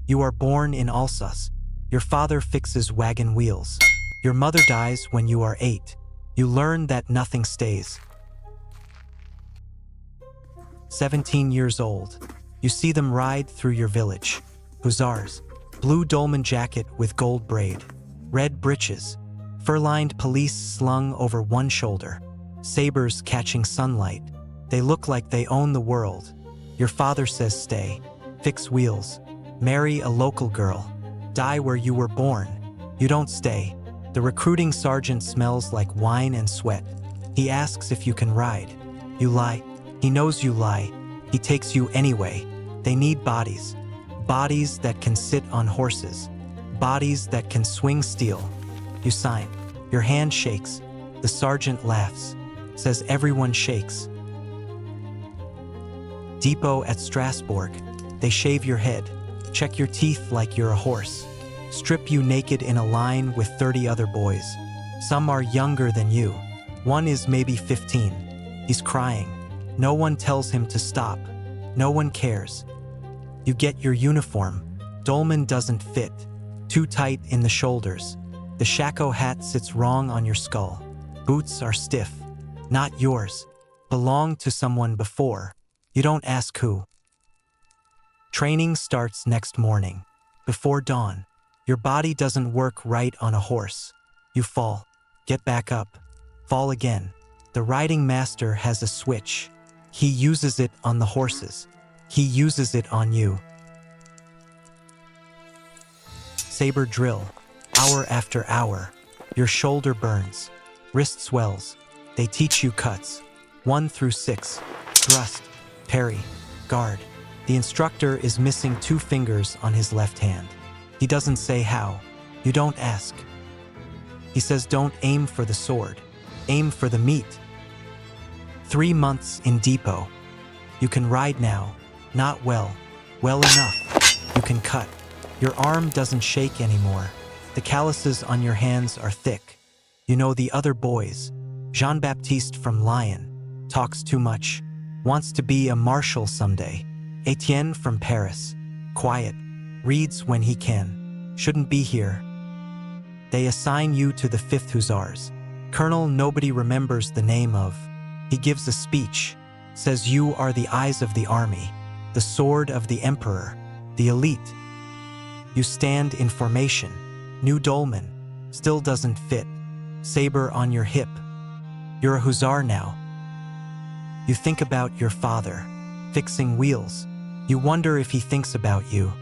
You are born in Alsace. Your father fixes wagon wheels. Your mother dies when you are 8. You learn that nothing stays. 17 years old. You see them ride through your village. Hussars. Blue dolman jacket with gold braid. Red breeches. Fur-lined police slung over one shoulder. Sabers catching sunlight. They look like they own the world. Your father says stay. Fix wheels. Marry a local girl. Die where you were born. You don't stay. The recruiting sergeant smells like wine and sweat. He asks if you can ride. You lie. He knows you lie. He takes you anyway. They need bodies. Bodies that can sit on horses. Bodies that can swing steel. You sign. Your hand shakes. The sergeant laughs. Says everyone shakes. Depot at Strasbourg. They shave your head. Check your teeth like you're a horse. Strip you naked in a line with 30 other boys. Some are younger than you. One is maybe 15. He's crying. No one tells him to stop. No one cares. You get your uniform. Dolman doesn't fit. Too tight in the shoulders. The shako hat sits wrong on your skull. Boots are stiff. Not yours. Belong to someone before. You don't ask who. Training starts next morning. Before dawn. Your body doesn't work right on a horse. You fall. Get back up. Fall again. The riding master has a switch. He uses it on the horses. He uses it on you. Saber drill. Hour after hour. Your shoulder burns. Wrist swells. They teach you cuts. 1 through 6. Thrust. Parry. Guard. The instructor is missing 2 fingers on his left hand. He doesn't say how. You don't ask. He says don't aim for the sword. Aim for the meat. 3 months in depot. You can ride now. Not well. Well enough. You can cut. Your arm doesn't shake anymore. The calluses on your hands are thick. You know the other boys. Jean-Baptiste from Lyon. Talks too much. Wants to be a marshal someday. Etienne from Paris. Quiet. Reads when he can. Shouldn't be here. They assign you to the 5th Hussars. Colonel nobody remembers the name of. He gives a speech. Says you are the eyes of the army. The sword of the emperor. The elite. You stand in formation. New dolman. Still doesn't fit. Saber on your hip. You're a hussar now. You think about your father. Fixing wheels. You wonder if he thinks about you.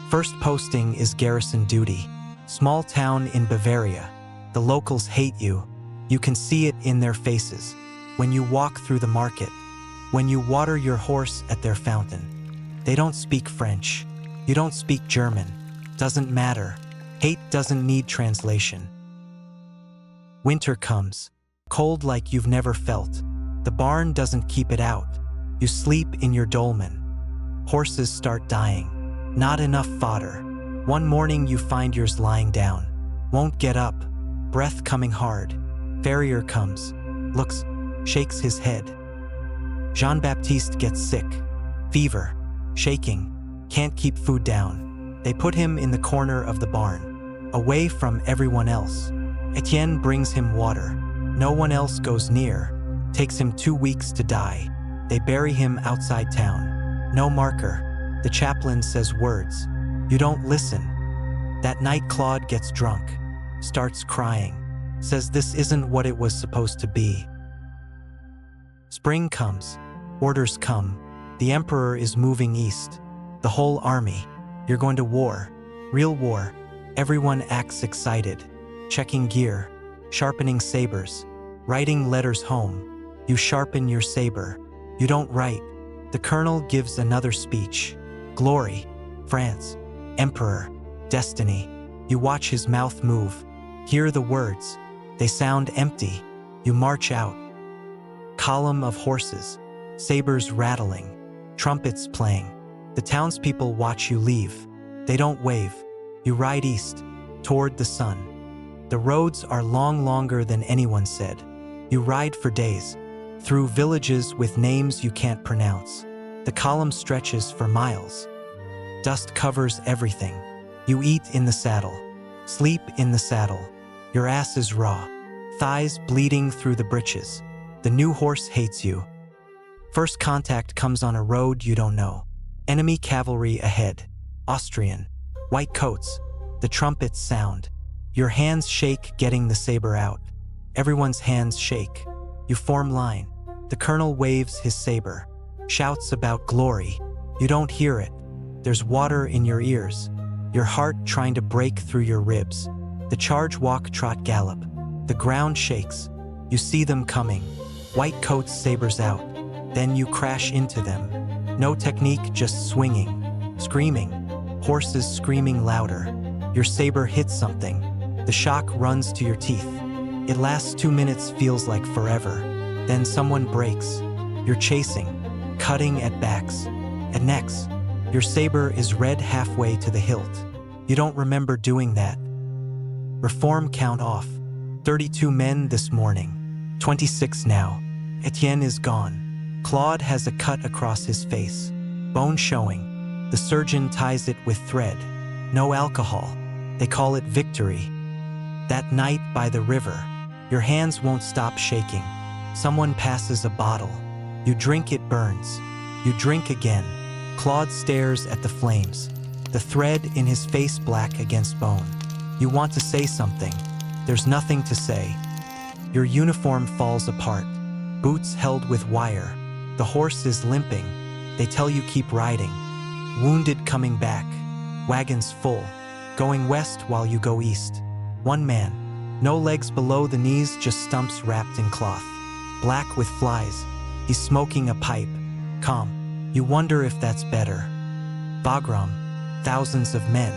First posting is garrison duty. Small town in Bavaria. The locals hate you. You can see it in their faces. When you walk through the market. When you water your horse at their fountain. They don't speak French. You don't speak German. Doesn't matter. Hate doesn't need translation. Winter comes. Cold like you've never felt. The barn doesn't keep it out. You sleep in your dolman. Horses start dying. Not enough fodder. One morning you find yours lying down. Won't get up. Breath coming hard. Farrier comes. Looks. Shakes his head. Jean-Baptiste gets sick. Fever. Shaking. Can't keep food down. They put him in the corner of the barn. Away from everyone else. Etienne brings him water. No one else goes near. Takes him 2 weeks to die. They bury him outside town. No marker. The chaplain says words. You don't listen. That night Claude gets drunk. Starts crying. Says this isn't what it was supposed to be. Spring comes. Orders come. The emperor is moving east. The whole army. You're going to war. Real war. Everyone acts excited. Checking gear. Sharpening sabers. Writing letters home. You sharpen your saber. You don't write. The colonel gives another speech. Glory. France. Emperor. Destiny. You watch his mouth move. Hear the words. They sound empty. You march out. Column of horses. Sabers rattling. Trumpets playing. The townspeople watch you leave. They don't wave. You ride east. Toward the sun. The roads are longer than anyone said. You ride for days. Through villages with names you can't pronounce. The column stretches for miles. Dust covers everything. You eat in the saddle. Sleep in the saddle. Your ass is raw. Thighs bleeding through the breeches. The new horse hates you. First contact comes on a road you don't know. Enemy cavalry ahead. Austrian. White coats. The trumpets sound. Your hands shake getting the saber out. Everyone's hands shake. You form line. The colonel waves his saber. Shouts about glory. You don't hear it. There's water in your ears. Your heart trying to break through your ribs. The charge, walk, trot, gallop. The ground shakes. You see them coming. White coats, sabers out. Then you crash into them. No technique, just swinging. Screaming. Horses screaming louder. Your saber hits something. The shock runs to your teeth. It lasts 2 minutes, feels like forever. Then someone breaks. You're chasing. Cutting at backs. At necks. Your saber is red halfway to the hilt. You don't remember doing that. Reform count off. 32 men this morning. 26 now. Etienne is gone. Claude has a cut across his face. Bone showing. The surgeon ties it with thread. No alcohol. They call it victory. That night by the river, your hands won't stop shaking. Someone passes a bottle. You drink, it burns. You drink again. Claude stares at the flames. The thread in his face black against bone. You want to say something. There's nothing to say. Your uniform falls apart. Boots held with wire. The horse is limping. They tell you keep riding. Wounded coming back. Wagons full. Going west while you go east. One man. No legs below the knees, just stumps wrapped in cloth. Black with flies. He's smoking a pipe. Calm. You wonder if that's better. Wagram. Thousands of men.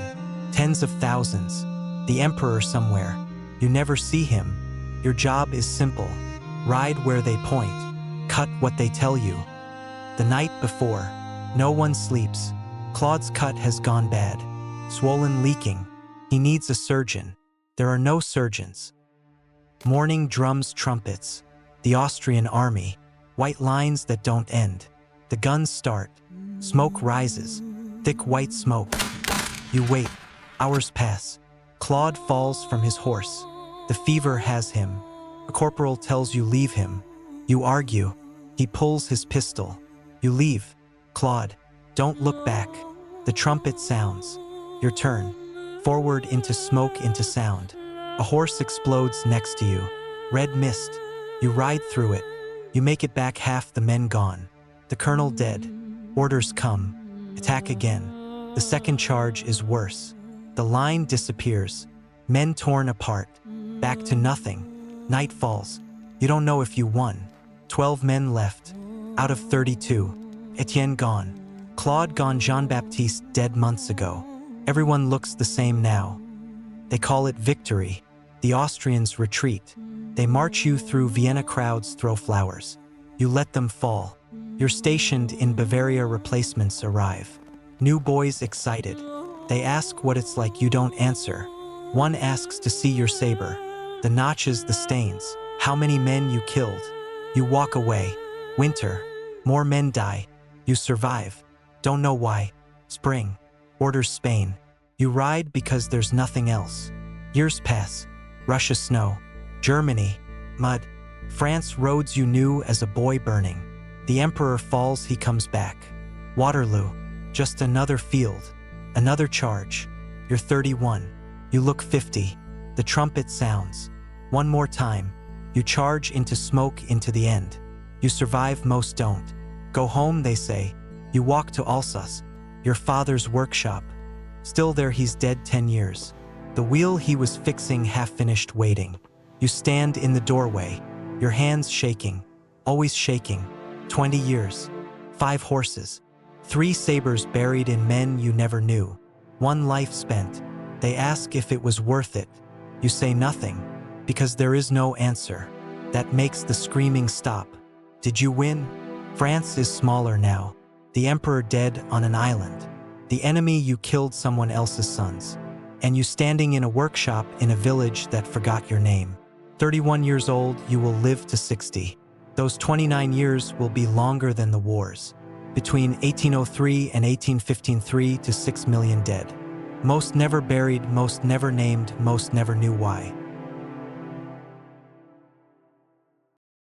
Tens of thousands. The emperor somewhere. You never see him. Your job is simple. Ride where they point. Cut what they tell you. The night before. No one sleeps. Claude's cut has gone bad. Swollen, leaking. He needs a surgeon. There are no surgeons. Morning, drums, trumpets. The Austrian army. White lines that don't end. The guns start. Smoke rises. Thick white smoke. You wait. Hours pass. Claude falls from his horse. The fever has him. A corporal tells you leave him. You argue. He pulls his pistol. You leave. Claude, don't look back. The trumpet sounds. Your turn. Forward into smoke, into sound. A horse explodes next to you. Red mist. You ride through it. You make it back, half the men gone. The colonel dead. Orders come. Attack again. The second charge is worse. The line disappears. Men torn apart. Back to nothing. Night falls. You don't know if you won. 12 men left. Out of 32. Etienne gone. Claude gone. Jean-Baptiste dead months ago. Everyone looks the same now. They call it victory. The Austrians retreat. They march you through Vienna. Crowds throw flowers. You let them fall. You're stationed in Bavaria. Replacements arrive. New boys excited. They ask what it's like. You don't answer. One asks to see your saber. The notches, the stains. How many men you killed. You walk away. Winter. More men die. You survive. Don't know why. Spring. Orders Spain. You ride because there's nothing else. Years pass. Russia snow. Germany. Mud. France roads you knew as a boy burning. The emperor falls, he comes back. Waterloo. Just another field. Another charge. You're 31. You look 50. The trumpet sounds. One more time. You charge into smoke, into the end. You survive, most don't. Go home, they say. You walk to Alsace. Your father's workshop. Still there, he's dead 10 years. The wheel he was fixing half finished, waiting. You stand in the doorway. Your hands shaking. Always shaking. 20 years. 5 horses. 3 sabers buried in men you never knew. 1 life spent. They ask if it was worth it. You say nothing, because there is no answer. That makes the screaming stop. Did you win? France is smaller now. The emperor dead on an island. The enemy, you killed someone else's sons. And you standing in a workshop in a village that forgot your name. 31 years old, you will live to 60. Those 29 years will be longer than the wars. Between 1803 and 1815, 3 to 6 million dead. Most never buried, most never named, most never knew why.